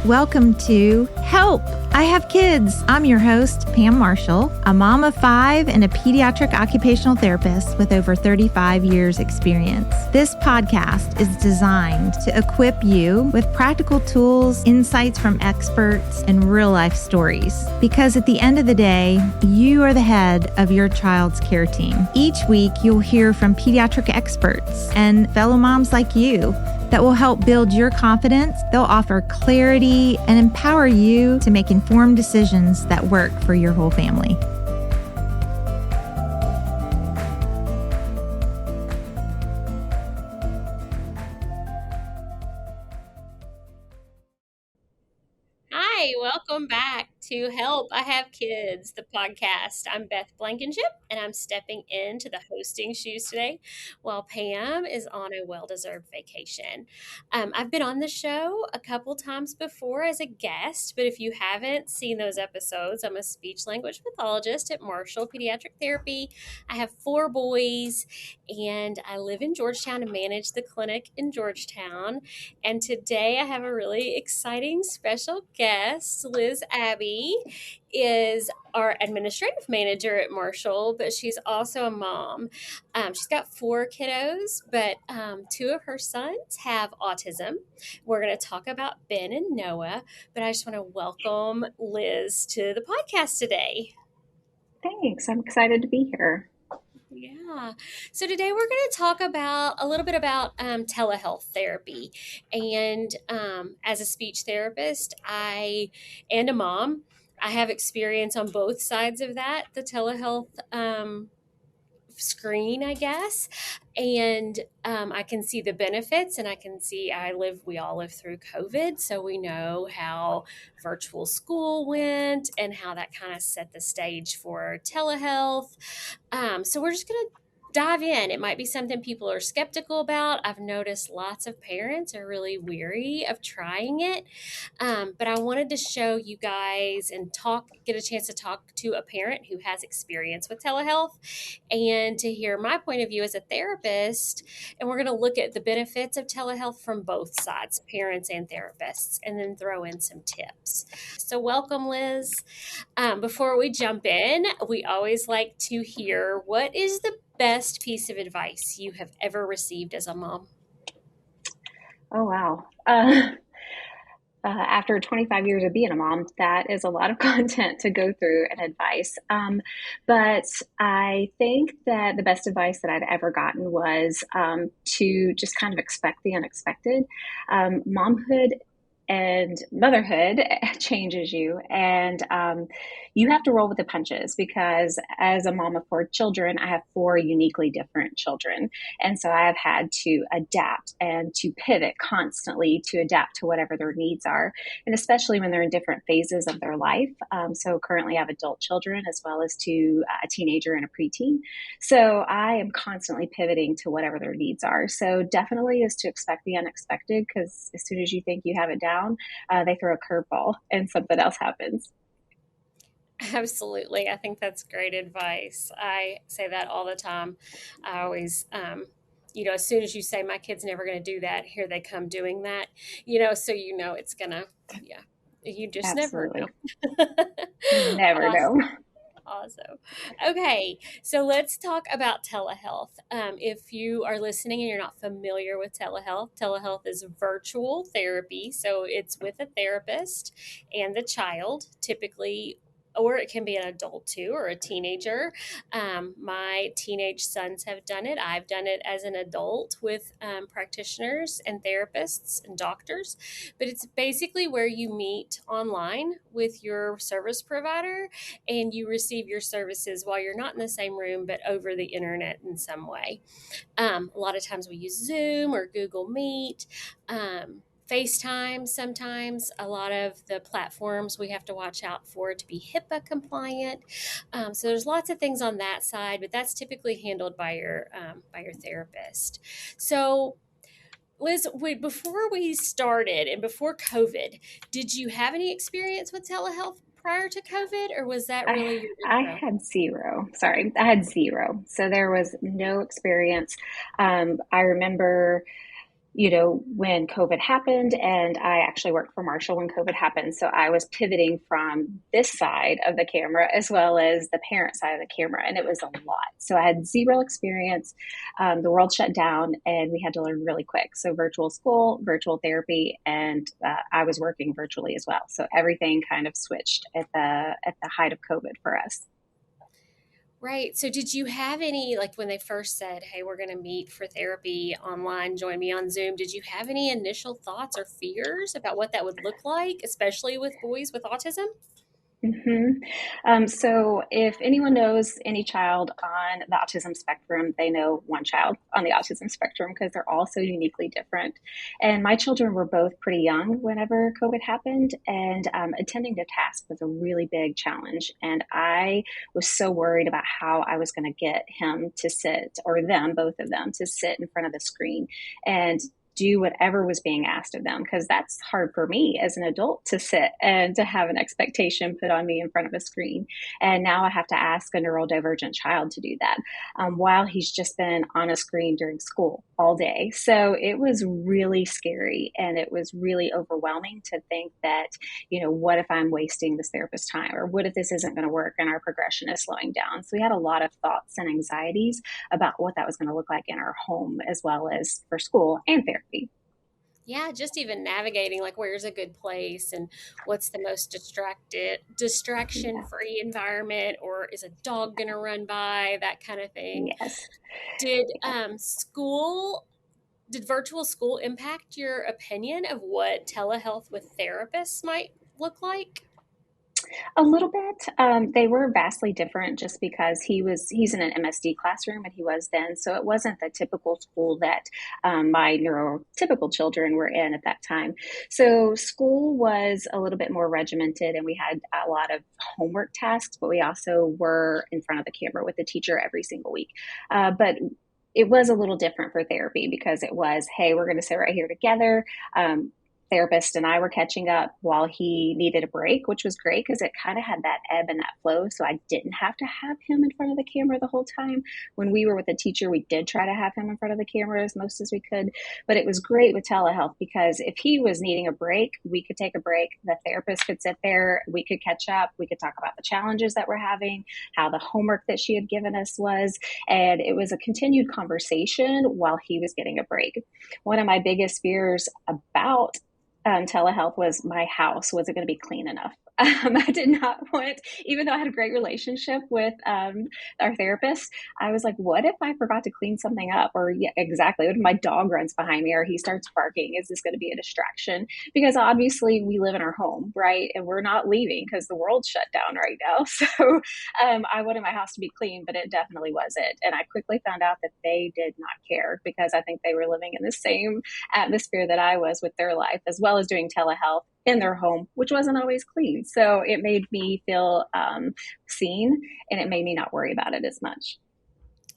Welcome to Help, I Have Kids. I'm your host, Pam Marshall, a mom of 5 and a pediatric occupational therapist with over 35 years experience. This podcast is designed to equip you with practical tools, insights from experts, and real life stories. Because at the end of the day, you are the head of your child's care team. Each week, you'll hear from pediatric experts and fellow moms like you that will help build your confidence. They'll offer clarity and empower you to make informed decisions that work for your whole family. Hi, welcome back to Help, I Have Kids, the podcast. I'm Beth Blankenship, and I'm stepping into the hosting shoes today while Pam is on a well-deserved vacation. I've been on the show a couple times before as a guest, but if you haven't seen those episodes, I'm a speech language pathologist at Marshall Pediatric Therapy. I have 4 boys, and I live in Georgetown and manage the clinic in Georgetown. And today I have a really exciting special guest. Liz Abbey is our administrative manager at Marshall, but she's also a mom. She's got 4 kiddos, but 2 of her sons have autism. We're going to talk about Ben and Noah, but I just want to welcome Liz to the podcast today. Thanks. I'm excited to be here. Yeah. So today we're going to talk about a little bit about telehealth therapy. And as a speech therapist, and a mom, I have experience on both sides of that, the telehealth screen, I guess. And I can see the benefits, and I can see we all live through COVID. So we know how virtual school went and how that kind of set the stage for telehealth. So we're just going to dive in. It might be something people are skeptical about. I've noticed lots of parents are really weary of trying it. But I wanted to show you guys and get a chance to talk to a parent who has experience with telehealth and to hear my point of view as a therapist. And we're going to look at the benefits of telehealth from both sides, parents and therapists, and then throw in some tips. So welcome, Liz. Before we jump in, we always like to hear, what is the best piece of advice you have ever received as a mom? Oh, wow. After 25 years of being a mom, that is a lot of content to go through and advice. But I think that the best advice that I'd ever gotten was to just kind of expect the unexpected. Momhood and motherhood changes you, and you have to roll with the punches, because as a mom of 4 children, I have 4 uniquely different children. And so I have had to adapt and to pivot constantly to adapt to whatever their needs are, and especially when they're in different phases of their life. So currently I have adult children as well as 2 a teenager and a preteen. So I am constantly pivoting to whatever their needs are. So definitely is to expect the unexpected, because as soon as you think you have it down, they throw a curveball and something else happens. Absolutely. I think that's great advice. I say that all the time. I always, as soon as you say my kid's never going to do that, here they come doing that, so it's going to, you just Absolutely. Never know. Never know. Awesome. Okay, so let's talk about telehealth. If you are listening and you're not familiar with telehealth is virtual therapy. So it's with a therapist and the child, typically, or it can be an adult too, or a teenager. My teenage sons have done it. I've done it as an adult with practitioners and therapists and doctors. But it's basically where you meet online with your service provider and you receive your services while you're not in the same room, but over the internet in some way. A lot of times we use Zoom or Google Meet. FaceTime sometimes. A lot of the platforms we have to watch out for to be HIPAA compliant. So there's lots of things on that side, but that's typically handled by your therapist. So Liz, before we started and before COVID, did you have any experience with telehealth prior to COVID, or was that really your intro? I had zero. Sorry, I had zero. So there was no experience. I remember when COVID happened, and I actually worked for Marshall when COVID happened. So I was pivoting from this side of the camera as well as the parent side of the camera, and it was a lot. So I had zero experience. The world shut down, and we had to learn really quick. So virtual school, virtual therapy, and I was working virtually as well. So everything kind of switched at the height of COVID for us. Right. So did you have any, like when they first said, hey, we're going to meet for therapy online, join me on Zoom, did you have any initial thoughts or fears about what that would look like, especially with boys with autism? So if anyone knows any child on the autism spectrum, they know one child on the autism spectrum because they're all so uniquely different. And my children were both pretty young whenever COVID happened, and attending to task was a really big challenge. And I was so worried about how I was going to get him to sit, or them, both of them, to sit in front of the screen and do whatever was being asked of them, because that's hard for me as an adult to sit and to have an expectation put on me in front of a screen. And now I have to ask a neurodivergent child to do that while he's just been on a screen during school all day. So it was really scary, and it was really overwhelming to think that, what if I'm wasting this therapist's time, or what if this isn't going to work and our progression is slowing down? So we had a lot of thoughts and anxieties about what that was going to look like in our home as well as for school and therapy. Yeah, just even navigating like where's a good place and what's the most distraction Yeah. free environment, or is a dog going to run by, that kind of thing. Yes. Did Yeah. did virtual school impact your opinion of what telehealth with therapists might look like? A little bit. They were vastly different just because he's in an MSD classroom, and he was then. So it wasn't the typical school that my neurotypical children were in at that time. So school was a little bit more regimented, and we had a lot of homework tasks, but we also were in front of the camera with the teacher every single week. But it was a little different for therapy because it was, hey, we're going to sit right here together. Therapist and I were catching up while he needed a break, which was great because it kind of had that ebb and that flow. So I didn't have to have him in front of the camera the whole time. When we were with the teacher, we did try to have him in front of the camera as most as we could. But it was great with telehealth because if he was needing a break, we could take a break. The therapist could sit there. We could catch up. We could talk about the challenges that we're having, how the homework that she had given us was. And it was a continued conversation while he was getting a break. One of my biggest fears about telehealth was my house wasn't going to be clean enough. I did not want, even though I had a great relationship with our therapist, I was like, what if I forgot to clean something up? Or yeah, exactly, what if my dog runs behind me or he starts barking? Is this going to be a distraction? Because obviously we live in our home, right? And we're not leaving because the world's shut down right now. So I wanted my house to be clean, but it definitely wasn't. And I quickly found out that they did not care because I think they were living in the same atmosphere that I was with their life, as well as doing telehealth in their home, which wasn't always clean. So it made me feel seen, and it made me not worry about it as much.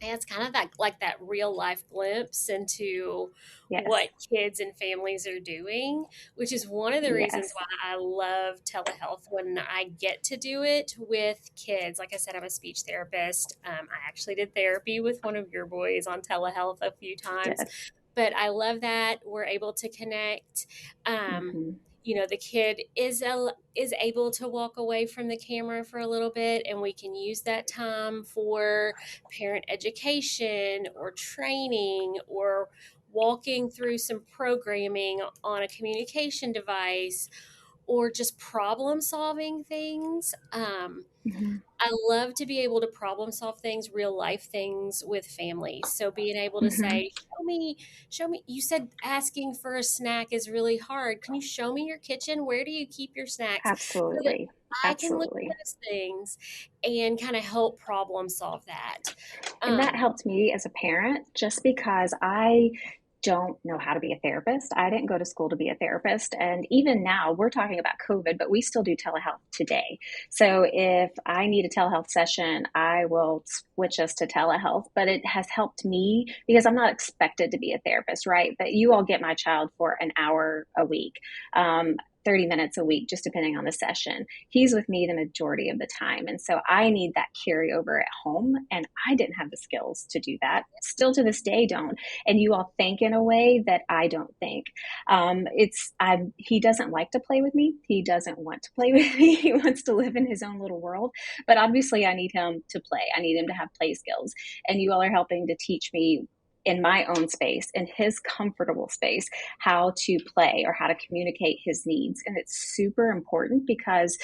And it's kind of like that real life glimpse into Yes. what kids and families are doing, which is one of the reasons Yes. why I love telehealth when I get to do it with kids. Like I said, I'm a speech therapist. I actually did therapy with one of your boys on telehealth a few times, Yes. but I love that we're able to connect. Mm-hmm. The kid is able to walk away from the camera for a little bit, and we can use that time for parent education or training or walking through some programming on a communication device or just problem solving things. Mm-hmm. I love to be able to problem solve things, real life things with families. So being able to Mm-hmm. say, show me, you said asking for a snack is really hard. Can you show me your kitchen? Where do you keep your snacks? So that Absolutely. I can look at Absolutely. those things and kind of help problem solve that. And that Um, helped me as a parent just because I don't know how to be a therapist. I didn't go to school to be a therapist. And even now, we're talking about COVID, but we still do telehealth today. So if I need a telehealth session, I will switch us to telehealth. But it has helped me because I'm not expected to be a therapist, right? But you all get my child for an hour a week. 30 minutes a week, just depending on the session. He's with me the majority of the time. And so I need that carryover at home. And I didn't have the skills to do that. Still to this day, don't. And you all think in a way that I don't think. He doesn't like to play with me. He doesn't want to play with me. He wants to live in his own little world. But obviously I need him to play. I need him to have play skills. And you all are helping to teach me in my own space, in his comfortable space, how to play or how to communicate his needs. And it's super important because,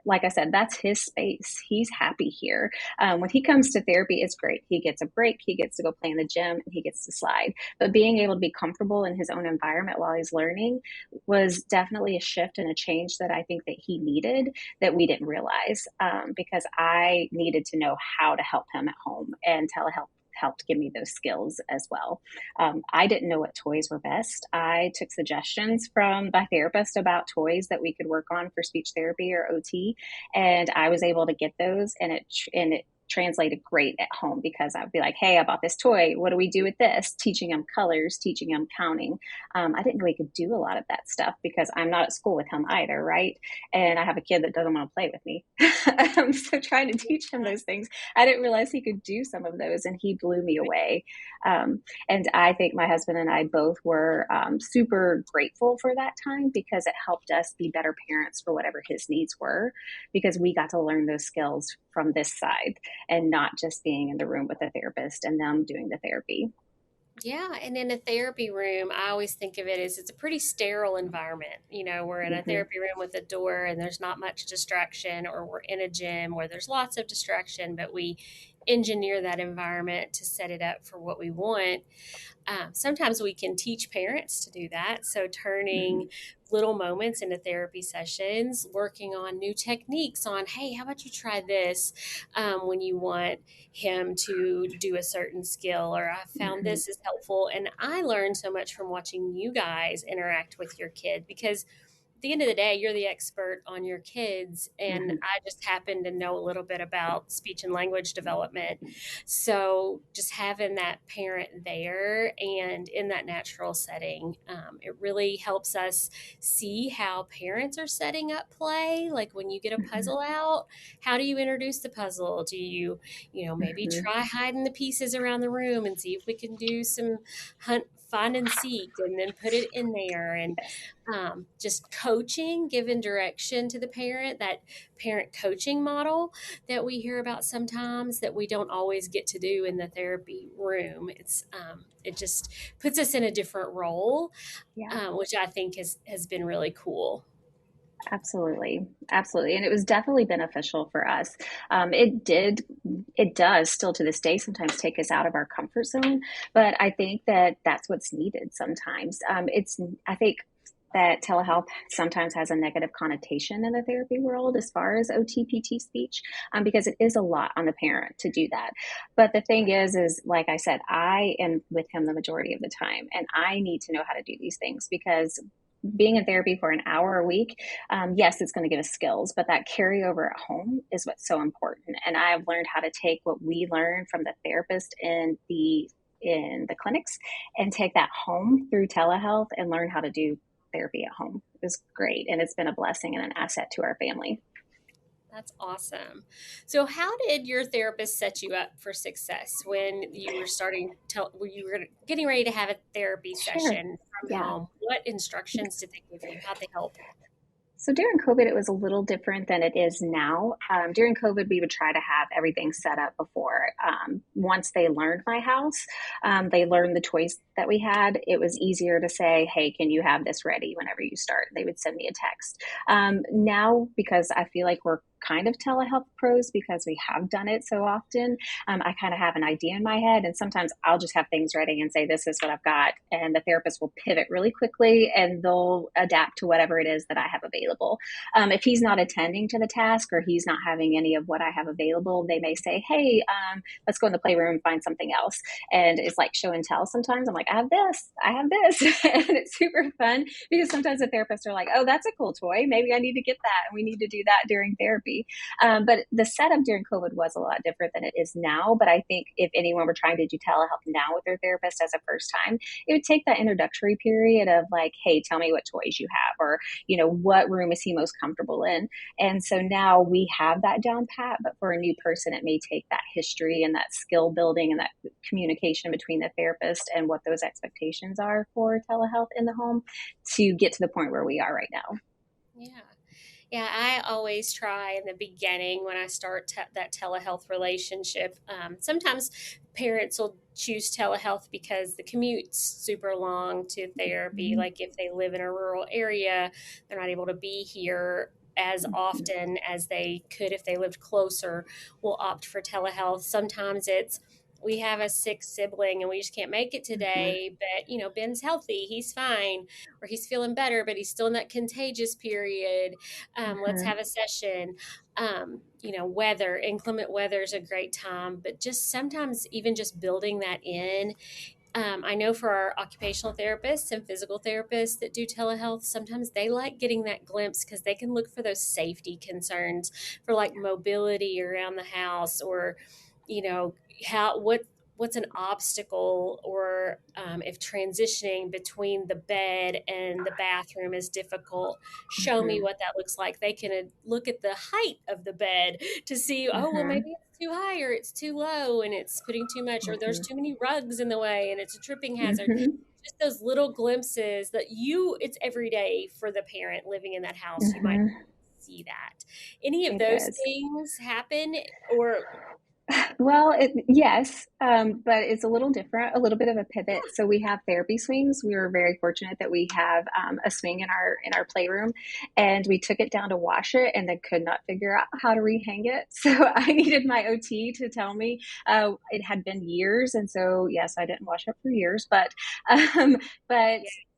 like I said, that's his space. He's happy here. When he comes to therapy, it's great. He gets a break. He gets to go play in the gym and he gets to slide. But being able to be comfortable in his own environment while he's learning was definitely a shift and a change that I think that he needed that we didn't realize, because I needed to know how to help him at home, and telehealth helped give me those skills as well. I didn't know what toys were best. I took suggestions from my therapist about toys that we could work on for speech therapy or OT, and I was able to get those, and it translated great at home because I'd be like, hey, I bought this toy. What do we do with this? Teaching him colors, teaching him counting. I didn't know he could do a lot of that stuff because I'm not at school with him either, right? And I have a kid that doesn't want to play with me. So trying to teach him those things, I didn't realize he could do some of those, and he blew me away. And I think my husband and I both were super grateful for that time because it helped us be better parents for whatever his needs were, because we got to learn those skills from this side and not just being in the room with the therapist and them doing the therapy. Yeah, and in a therapy room, I always think of it as it's a pretty sterile environment. We're in a therapy room with a door and there's not much distraction, or we're in a gym where there's lots of distraction, but we engineer that environment to set it up for what we want. Sometimes we can teach parents to do that. So turning little moments into therapy sessions, working on new techniques on, hey, how about you try this when you want him to do a certain skill, or I found this is helpful. And I learned so much from watching you guys interact with your kid, because at the end of the day, you're the expert on your kids, and I just happen to know a little bit about speech and language development. So just having that parent there and in that natural setting, it really helps us see how parents are setting up play. Like when you get a puzzle out, how do you introduce the puzzle? Do you, maybe try hiding the pieces around the room and see if we can do some find and seek, and then put it in there, and just coaching, giving direction to the parent, that parent coaching model that we hear about sometimes that we don't always get to do in the therapy room. It just puts us in a different role, which I think has been really cool. Absolutely. Absolutely. And it was definitely beneficial for us. It does still to this day sometimes take us out of our comfort zone, but I think that that's what's needed sometimes. I think that telehealth sometimes has a negative connotation in the therapy world as far as OT-PT speech, because it is a lot on the parent to do that. But the thing is like I said, I am with him the majority of the time, and I need to know how to do these things, because being in therapy for an hour a week, yes, it's going to give us skills, but that carryover at home is what's so important. And I've learned how to take what we learned from the therapist in the clinics and take that home through telehealth and learn how to do therapy at home. It was great. And it's been a blessing and an asset to our family. That's awesome. So how did your therapist set you up for success when you were when you were getting ready to have a therapy session from home? What instructions did they give you? How'd they help? So during COVID, it was a little different than it is now. During COVID, we would try to have everything set up before. Once they learned my house, they learned the toys that we had. It was easier to say, hey, can you have this ready whenever you start? They would send me a text. Now, because I feel like we're kind of telehealth pros because we have done it so often, I kind of have an idea in my head, and sometimes I'll just have things ready and say, this is what I've got, and the therapist will pivot really quickly and they'll adapt to whatever it is that I have available. If he's not attending to the task or he's not having any of what I have available, they may say, hey, let's go in the playroom and find something else. And it's like show and tell sometimes. I'm like, I have this. And it's super fun because sometimes the therapists are like, oh, that's a cool toy. Maybe I need to get that. And we need to do that during therapy. therapy. But the setup during COVID was a lot different than it is now. But I think if anyone were trying to do telehealth now with their therapist as a first time, it would take that introductory period of like, hey, tell me what toys you have, or, what room is he most comfortable in? And so now we have that down pat, but for a new person, it may take that history and that skill building and that communication between the therapist and what those expectations are for telehealth in the home to get to the point where we are right now. Yeah. Yeah, I always try in the beginning when I start that telehealth relationship. Sometimes parents will choose telehealth because the commute's super long to therapy. Mm-hmm. Like if they live in a rural area, they're not able to be here as often as they could if they lived closer. Will opt for telehealth. Sometimes it's we have a sick sibling and we just can't make it today, but Ben's healthy, he's fine, or he's feeling better, but he's still in that contagious period. Let's have a session. Weather, inclement weather is a great time, but just sometimes even just building that in. I know for our occupational therapists and physical therapists that do telehealth, sometimes they like getting that glimpse because they can look for those safety concerns for like mobility around the house, or how what's an obstacle, or if transitioning between the bed and the bathroom is difficult, show me what that looks like. They can look at the height of the bed to see, oh, well, maybe it's too high or it's too low and it's putting too much, or there's too many rugs in the way and it's a tripping hazard. Just those little glimpses that it's every day for the parent living in that house. You might see that. Any of those things happen, or well, yes, but it's a little different, a little bit of a pivot. So we have therapy swings. We were very fortunate that we have a swing in our playroom, and we took it down to wash it, and then could not figure out how to rehang it. So I needed my OT to tell me. It had been years, and so yes, I didn't wash it for years, but yeah.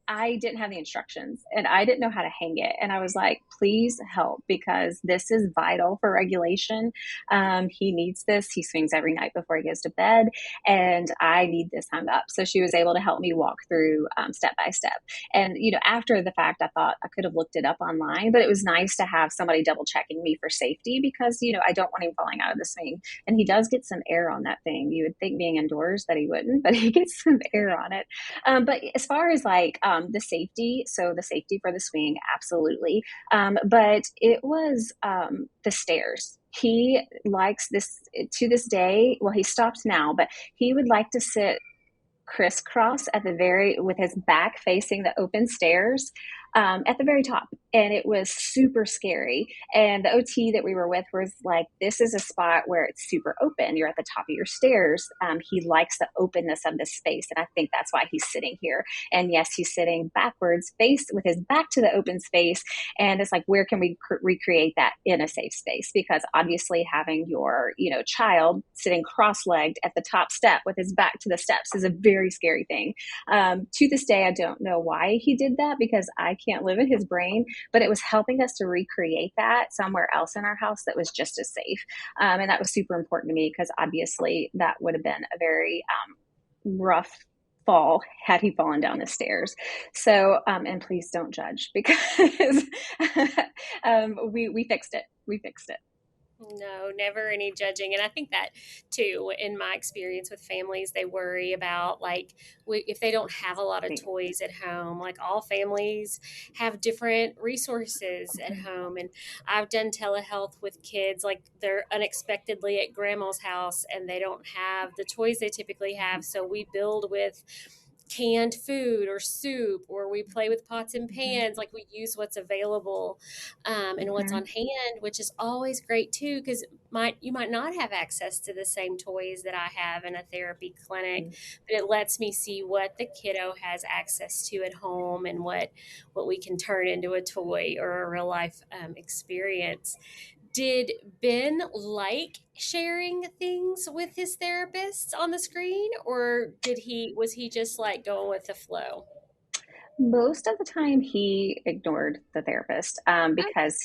I didn't have the instructions and I didn't know how to hang it. And I was like, please help, because this is vital for regulation. He needs this. He swings every night before he goes to bed, and I need this hung up. So she was able to help me walk through step by step. And, after the fact, I thought I could have looked it up online, but it was nice to have somebody double checking me for safety, because, I don't want him falling out of the swing. And he does get some air on that thing. You would think being indoors that he wouldn't, but he gets some air on it. But as far as like, the safety, so the safety for the swing, absolutely. But it was the stairs. He likes this to this day. Well, he stops now, but he would like to sit crisscross with his back facing the open stairs at the very top. And it was super scary. And the OT that we were with was like, this is a spot where it's super open. You're at the top of your stairs. He likes the openness of the space. And I think that's why he's sitting here. And yes, he's sitting backwards, face with his back to the open space. And it's like, where can we recreate that in a safe space? Because obviously having your, child sitting cross-legged at the top step with his back to the steps is a very scary thing. To this day, I don't know why he did that, because I can't live in his brain, but it was helping us to recreate that somewhere else in our house that was just as safe. And that was super important to me, because obviously that would have been a very rough fall had he fallen down the stairs. So, and please don't judge, because we fixed it. We fixed it. No, never any judging. And I think that too, in my experience with families, they worry about like if they don't have a lot of toys at home. Like all families have different resources at home. And I've done telehealth with kids, like they're unexpectedly at grandma's house and they don't have the toys they typically have. So we build with canned food or soup, or we play with pots and pans. Like we use what's available and what's on hand, which is always great too, because you might not have access to the same toys that I have in a therapy clinic, but it lets me see what the kiddo has access to at home and what we can turn into a toy or a real life experience. Did Ben like sharing things with his therapists on the screen, or was he just like going with the flow? Most of the time he ignored the therapist, because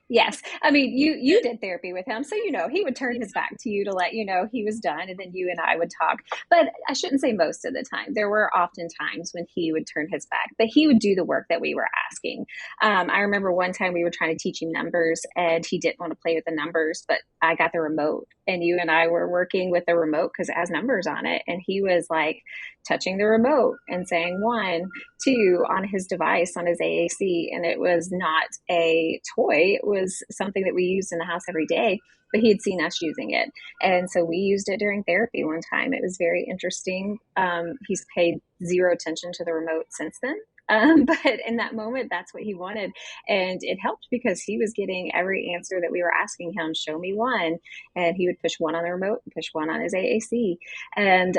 Yes. I mean, you did therapy with him, so he would turn his back to you to let you know he was done, and then you and I would talk. But I shouldn't say most of the time. There were often times when he would turn his back, but he would do the work that we were asking. I remember one time we were trying to teach him numbers, and he didn't want to play with the numbers, but I got the remote, and you and I were working with the remote because it has numbers on it, and he was like touching the remote and saying 1, 2 on his device on his AAC, and it was not a toy. It was something that we used in the house every day, but he had seen us using it, and so we used it during therapy one time. It was very interesting. He's paid zero attention to the remote since then. But in that moment, that's what he wanted. And it helped because he was getting every answer that we were asking him, show me 1. And he would push 1 on the remote and push 1 on his AAC. And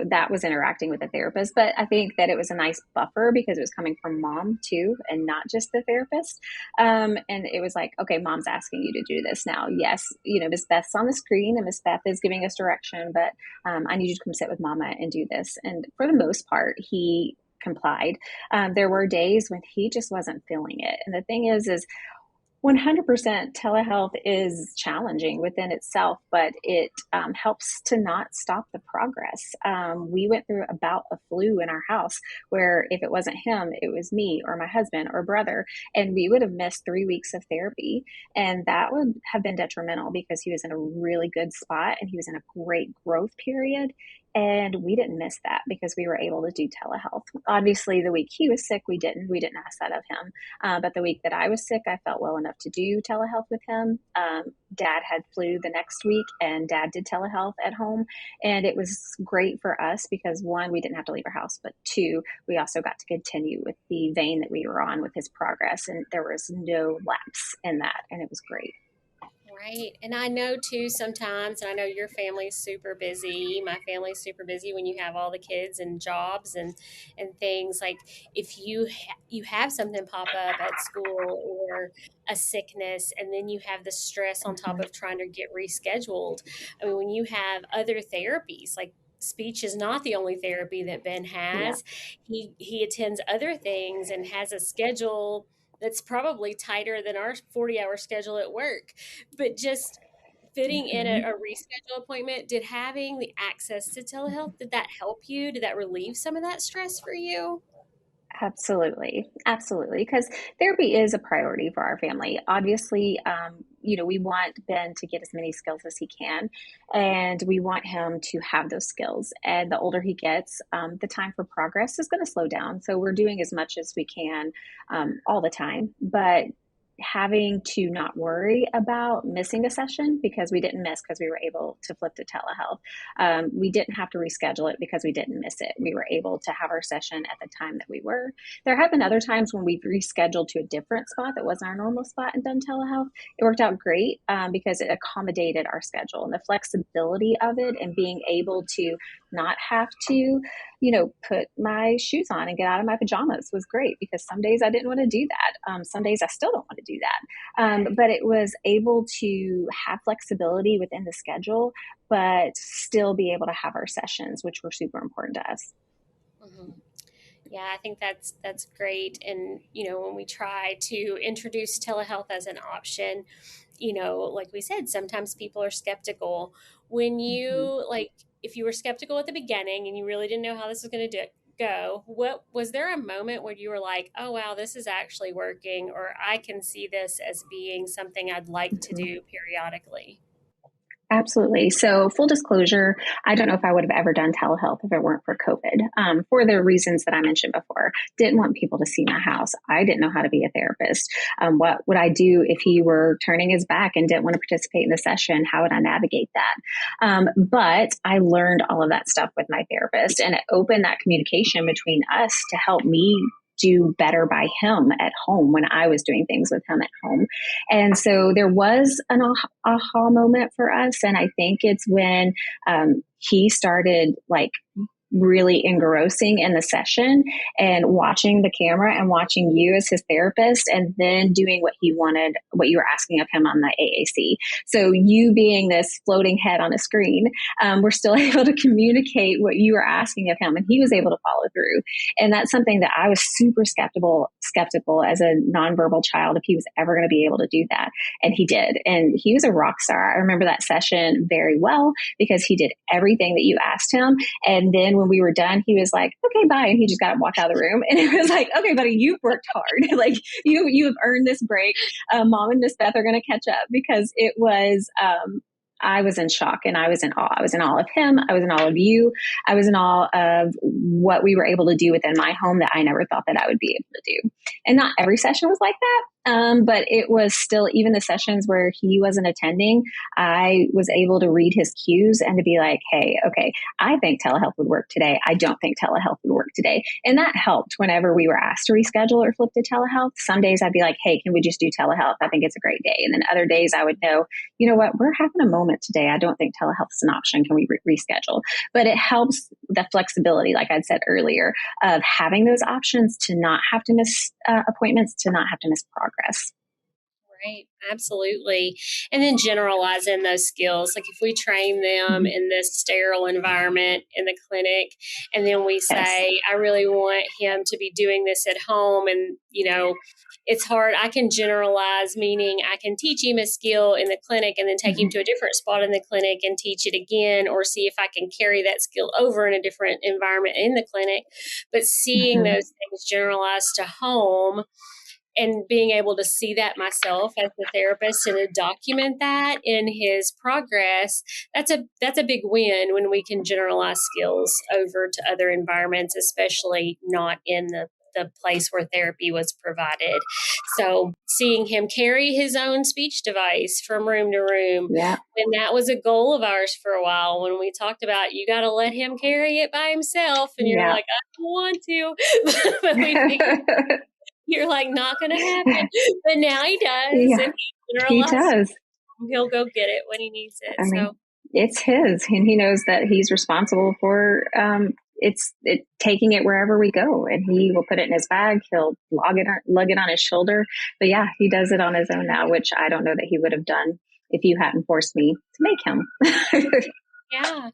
that was interacting with the therapist. But I think that it was a nice buffer because it was coming from mom too, and not just the therapist. And it was like, okay, mom's asking you to do this now. Yes, Miss Beth's on the screen and Miss Beth is giving us direction, but I need you to come sit with mama and do this. And for the most part, he complied. There were days when he just wasn't feeling it. And the thing is 100% telehealth is challenging within itself, but it helps to not stop the progress. We went through a bout of flu in our house where if it wasn't him, it was me or my husband or brother, and we would have missed 3 weeks of therapy. And that would have been detrimental because he was in a really good spot and he was in a great growth period. And we didn't miss that because we were able to do telehealth. Obviously, the week he was sick, we didn't ask that of him. But the week that I was sick, I felt well enough to do telehealth with him. Dad had flu the next week, and Dad did telehealth at home. And it was great for us because 1, we didn't have to leave our house, but 2, we also got to continue with the vein that we were on with his progress. And there was no lapse in that. And it was great. Right. And I know too sometimes, and I know your family's super busy. My family's super busy when you have all the kids and jobs and things. Like if you have something pop up at school or a sickness, and then you have the stress on top of trying to get rescheduled. I mean, when you have other therapies, like speech is not the only therapy that Ben has. Yeah. He attends other things and has a schedule that's probably tighter than our 40-hour schedule at work. But just fitting in a reschedule appointment, did having the access to telehealth, did that help you? Did that relieve some of that stress for you? Absolutely. Absolutely. Because therapy is a priority for our family. Obviously, we want Ben to get as many skills as he can, and we want him to have those skills. And the older he gets, the time for progress is going to slow down. So we're doing as much as we can all the time. But having to not worry about missing a session because we didn't miss because we were able to flip to telehealth. We didn't have to reschedule it because we didn't miss it. We were able to have our session at the time that we were. There have been other times when we've rescheduled to a different spot that wasn't our normal spot and done telehealth. It worked out great because it accommodated our schedule, and the flexibility of it and being able to not have to put my shoes on and get out of my pajamas was great because some days I didn't want to do that. Some days I still don't want to do that. But it was able to have flexibility within the schedule, but still be able to have our sessions, which were super important to us. Mm-hmm. Yeah, I think that's great. And, when we try to introduce telehealth as an option, like we said, sometimes people are skeptical. When you, if you were skeptical at the beginning and you really didn't know how this was going to go, what was there a moment where you were like, oh, wow, this is actually working, or I can see this as being something I'd like to do periodically? Absolutely. So full disclosure, I don't know if I would have ever done telehealth if it weren't for COVID, for the reasons that I mentioned before. Didn't want people to see my house. I didn't know how to be a therapist. What would I do if he were turning his back and didn't want to participate in the session? How would I navigate that? But I learned all of that stuff with my therapist, and it opened that communication between us to help me do better by him at home when I was doing things with him at home. And so there was an aha moment for us. And I think it's when he started really engrossing in the session and watching the camera and watching you as his therapist, and then doing what he wanted, what you were asking of him on the AAC. So you being this floating head on a screen, we're still able to communicate what you were asking of him, and he was able to follow through. And that's something that I was super skeptical as a nonverbal child if he was ever going to be able to do that. And he did. And he was a rock star. I remember that session very well because he did everything that you asked him. And then when we were done, he was like, okay, bye. And he just got up and walked out of the room. And it was like, okay, buddy, you've worked hard. Like you have earned this break. Mom and Miss Beth are going to catch up, because it was, I was in shock and I was in awe. I was in awe of him. I was in awe of you. I was in awe of what we were able to do within my home that I never thought that I would be able to do. And not every session was like that. But it was still, even the sessions where he wasn't attending, I was able to read his cues and to be like, hey, okay, I think telehealth would work today. I don't think telehealth would work today. And that helped whenever we were asked to reschedule or flip to telehealth. Some days I'd be like, hey, can we just do telehealth? I think it's a great day. And then other days I would know, you know what, we're having a moment today. I don't think telehealth is an option. Can we reschedule? But it helps the flexibility, like I'd said earlier, of having those options to not have to miss appointments, to not have to miss progress. Right. Absolutely. And then generalizing those skills. Like if we train them in this sterile environment in the clinic, and then we say, I really want him to be doing this at home. And, it's hard. I can generalize, meaning I can teach him a skill in the clinic and then take him to a different spot in the clinic and teach it again, or see if I can carry that skill over in a different environment in the clinic. But seeing those things generalized to home, and being able to see that myself as the therapist and to document that in his progress, that's a big win when we can generalize skills over to other environments, especially not in the place where therapy was provided. So seeing him carry his own speech device from room to room, and that was a goal of ours for a while when we talked about, you got to let him carry it by himself. And you're like, I don't want to. But we figured, you're like, not going to happen. But now he does. Yeah, and he does. He'll go get it when he needs it. I mean, it's his, and he knows that he's responsible for it's taking it wherever we go, and he will put it in his bag. He'll lug it on his shoulder. But yeah, he does it on his own now, which I don't know that he would have done if you hadn't forced me to make him. Yeah.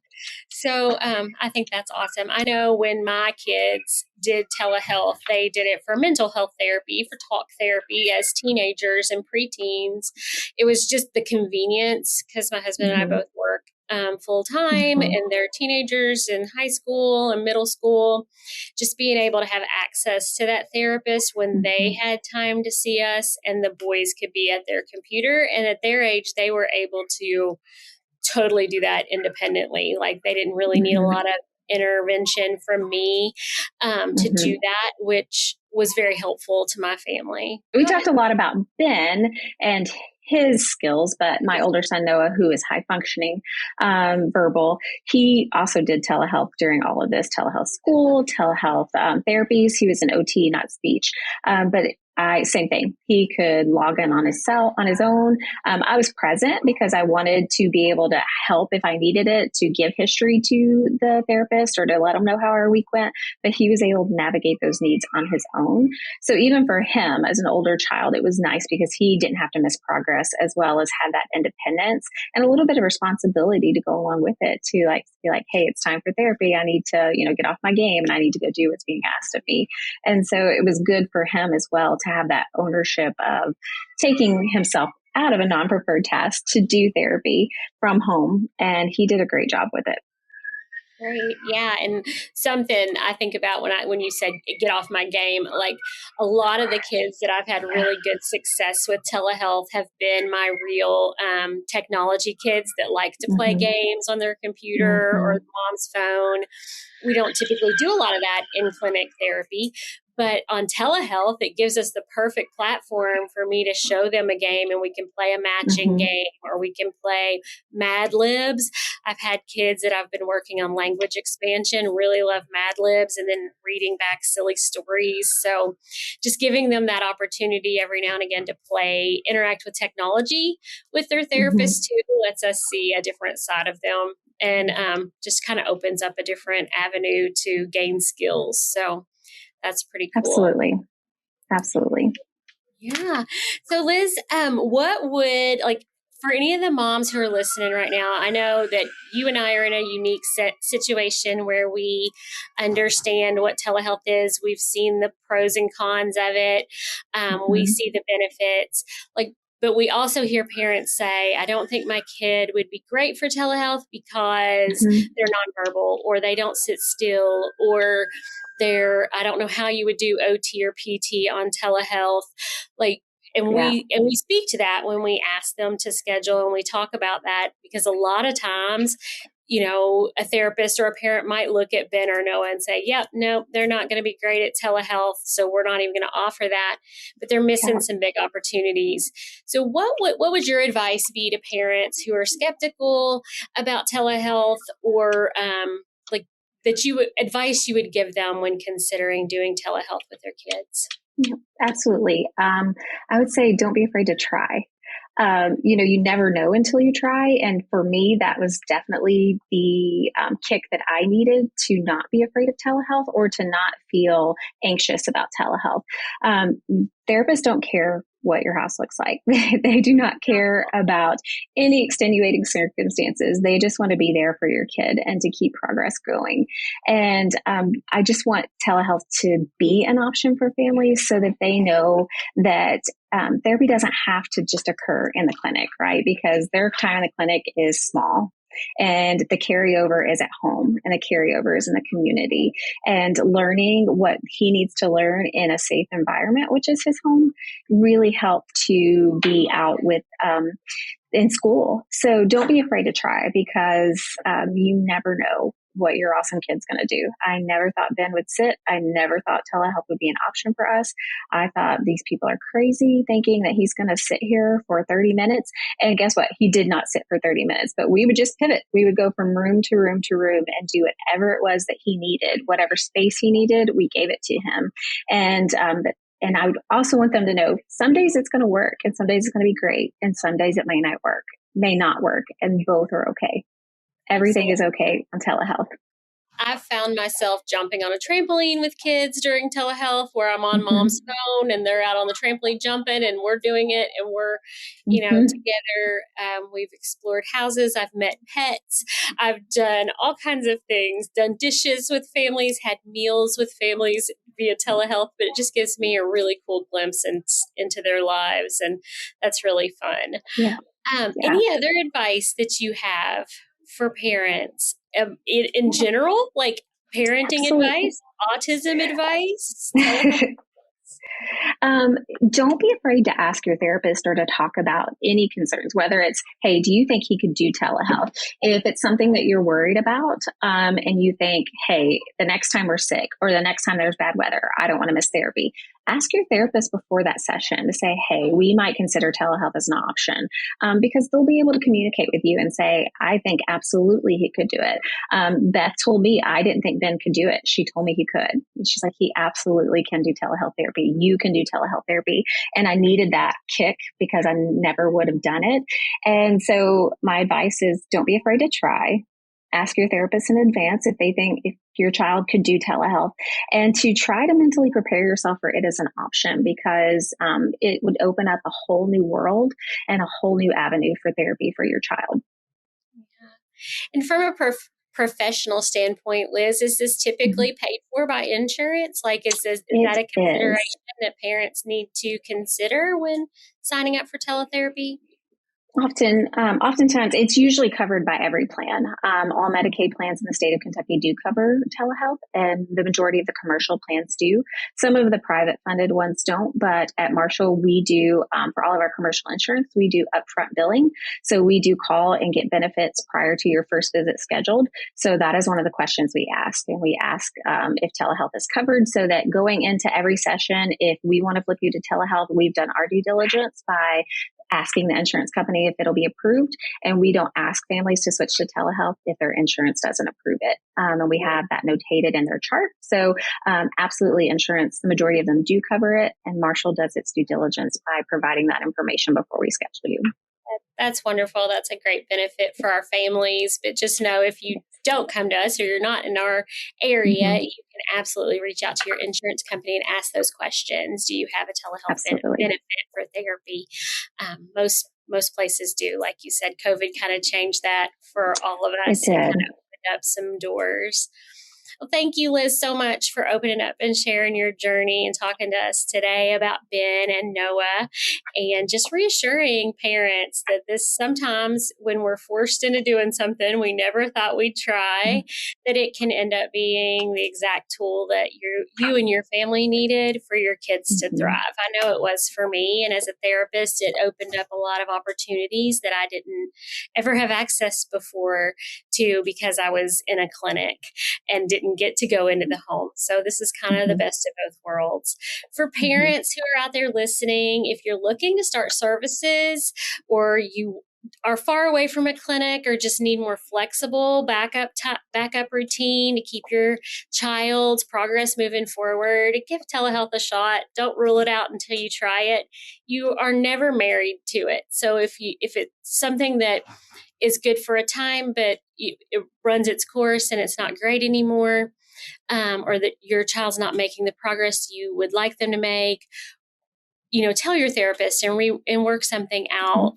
So I think that's awesome. I know when my kids did telehealth, they did it for mental health therapy, for talk therapy as teenagers and preteens. It was just the convenience, because my husband and I both work full time, and they're teenagers in high school and middle school. Just being able to have access to that therapist when they had time to see us, and the boys could be at their computer, and at their age, they were able to totally do that independently. Like they didn't really need a lot of intervention from me to do that, which was very helpful to my family. We talked a lot about Ben and his skills, but my older son, Noah, who is high functioning verbal, he also did telehealth during all of this, telehealth school, telehealth therapies. He was an OT, not speech. But same thing. He could log in on his own. I was present because I wanted to be able to help if I needed it, to give history to the therapist or to let him know how our week went. But he was able to navigate those needs on his own. So even for him as an older child, it was nice because he didn't have to miss progress, as well as had that independence and a little bit of responsibility to go along with it, to be like, hey, it's time for therapy. I need to, get off my game, and I need to go do what's being asked of me. And so it was good for him as well to have that ownership of taking himself out of a non-preferred task to do therapy from home. And he did a great job with it. Great. Yeah. And something I think about when you said get off my game, like a lot of the kids that I've had really good success with telehealth have been my real technology kids that like to play games on their computer or mom's phone. We don't typically do a lot of that in clinic therapy. But on telehealth, it gives us the perfect platform for me to show them a game, and we can play a matching game, or we can play Mad Libs. I've had kids that I've been working on language expansion really love Mad Libs, and then reading back silly stories. So just giving them that opportunity every now and again to interact with technology with their therapist too, lets us see a different side of them and just kind of opens up a different avenue to gain skills. So that's pretty cool. Absolutely. Yeah. So Liz, what would, like, for any of the moms who are listening right now, I know that you and I are in a unique situation where we understand what telehealth is. We've seen the pros and cons of it. We see the benefits. But we also hear parents say, I don't think my kid would be great for telehealth because they're nonverbal, or they don't sit still, or I don't know how you would do OT or PT on telehealth. We speak to that when we ask them to schedule, and we talk about that, because a lot of times, a therapist or a parent might look at Ben or Noah and say, yep, no, they're not going to be great at telehealth, so we're not even going to offer that, but they're missing some big opportunities. So what would your advice be to parents who are skeptical about telehealth, or advice you would give them when considering doing telehealth with their kids? Absolutely. I would say don't be afraid to try. You never know until you try. And for me, that was definitely the kick that I needed to not be afraid of telehealth, or to not feel anxious about telehealth. Therapists don't care what your house looks like. They do not care about any extenuating circumstances. They just want to be there for your kid and to keep progress going. And I just want telehealth to be an option for families, so that they know that therapy doesn't have to just occur in the clinic, right? Because their time in the clinic is small, and the carryover is at home, and the carryover is in the community, and learning what he needs to learn in a safe environment, which is his home, really help to be out with in school. So don't be afraid to try, because you never know what your awesome kid's going to do. I never thought Ben would sit. I never thought telehealth would be an option for us. I thought these people are crazy thinking that he's going to sit here for 30 minutes. And guess what? He did not sit for 30 minutes, but we would just pivot. We would go from room to room to room and do whatever it was that he needed, whatever space he needed, we gave it to him. And I would also want them to know some days it's going to work, and some days it's going to be great, and some days it may not work, and both are okay. Everything is okay on telehealth. I've found myself jumping on a trampoline with kids during telehealth, where I'm on mom's phone and they're out on the trampoline jumping, and we're doing it, and we're, together. We've explored houses. I've met pets. I've done all kinds of things, done dishes with families, had meals with families via telehealth, but it just gives me a really cool glimpse into their lives. And that's really fun. Yeah. Any other advice that you have for parents in general, like parenting advice, autism advice? Don't be afraid to ask your therapist or to talk about any concerns, whether it's, hey, do you think he could do telehealth? If it's something that you're worried about, and you think, hey, the next time we're sick, or the next time there's bad weather, I don't want to miss therapy. Ask your therapist before that session to say, hey, we might consider telehealth as an option, because they'll be able to communicate with you and say, I think absolutely he could do it. Beth told me I didn't think Ben could do it. She told me he could. And she's like, he absolutely can do telehealth therapy. You can do telehealth therapy. And I needed that kick, because I never would have done it. And so my advice is, don't be afraid to try. Ask your therapist in advance if they think if your child could do telehealth, and to try to mentally prepare yourself for it as an option, because it would open up a whole new world and a whole new avenue for therapy for your child. Yeah. And from a professional standpoint, Liz, is this typically paid for by insurance? Like, is that a consideration that parents need to consider when signing up for teletherapy? Oftentimes it's usually covered by every plan. All Medicaid plans in the state of Kentucky do cover telehealth, and the majority of the commercial plans do. Some of the private funded ones don't, but at Marshall, we do, for all of our commercial insurance, we do upfront billing. So we do call and get benefits prior to your first visit scheduled. So that is one of the questions we ask. And we ask if telehealth is covered, so that going into every session, if we want to flip you to telehealth, we've done our due diligence by asking the insurance company if it'll be approved. And we don't ask families to switch to telehealth if their insurance doesn't approve it. And we have that notated in their chart. So absolutely, insurance, the majority of them do cover it. And Marshall does its due diligence by providing that information before we schedule you. That's wonderful. That's a great benefit for our families. But just know if you don't come to us or you're not in our area, you can absolutely reach out to your insurance company and ask those questions. Do you have a telehealth benefit for therapy? Most places do. Like you said, COVID kind of changed that for all of us. It did. Kind of opened up some doors. Well, thank you, Liz, so much for opening up and sharing your journey and talking to us today about Ben and Noah, and just reassuring parents that this sometimes when we're forced into doing something we never thought we'd try, that it can end up being the exact tool that you and your family needed for your kids to thrive. I know it was for me, and as a therapist, it opened up a lot of opportunities that I didn't ever have access before to because I was in a clinic and didn't get to go into the home. So this is kind of the best of both worlds. For parents who are out there listening, if you're looking to start services or you are far away from a clinic or just need more flexible backup routine to keep your child's progress moving forward, give telehealth a shot. Don't rule it out until you try it. You are never married to it. So if it's something that is good for a time, but it runs its course and it's not great anymore, or that your child's not making the progress you would like them to make, tell your therapist and work something out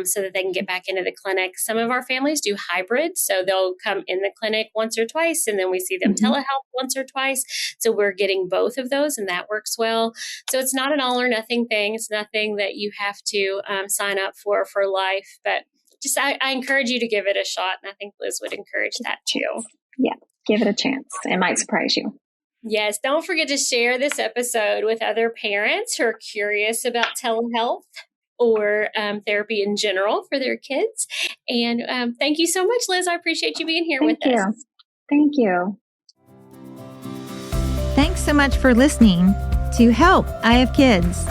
so that they can get back into the clinic. Some of our families do hybrid, so they'll come in the clinic once or twice, and then we see them telehealth once or twice. So we're getting both of those, and that works well. So it's not an all or nothing thing. It's nothing that you have to sign up for life, but just I encourage you to give it a shot, and I think Liz would encourage that too. Yeah, give it a chance. It might surprise you. Yes, don't forget to share this episode with other parents who are curious about telehealth or therapy in general for their kids. And thank you so much, Liz. I appreciate you being here with us. Thank you. Thanks so much for listening to Help, I Have Kids.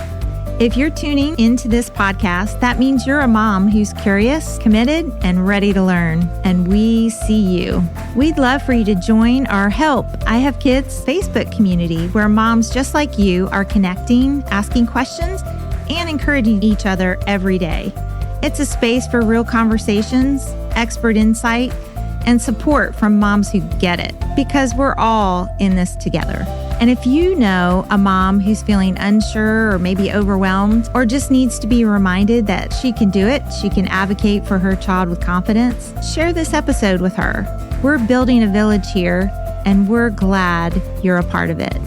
If you're tuning into this podcast, that means you're a mom who's curious, committed, and ready to learn. And we see you. We'd love for you to join our Help, I Have Kids Facebook community, where moms just like you are connecting, asking questions, and encouraging each other every day. It's a space for real conversations, expert insight, and support from moms who get it, because we're all in this together. And if you know a mom who's feeling unsure or maybe overwhelmed, or just needs to be reminded that she can do it, she can advocate for her child with confidence, share this episode with her. We're building a village here, and we're glad you're a part of it.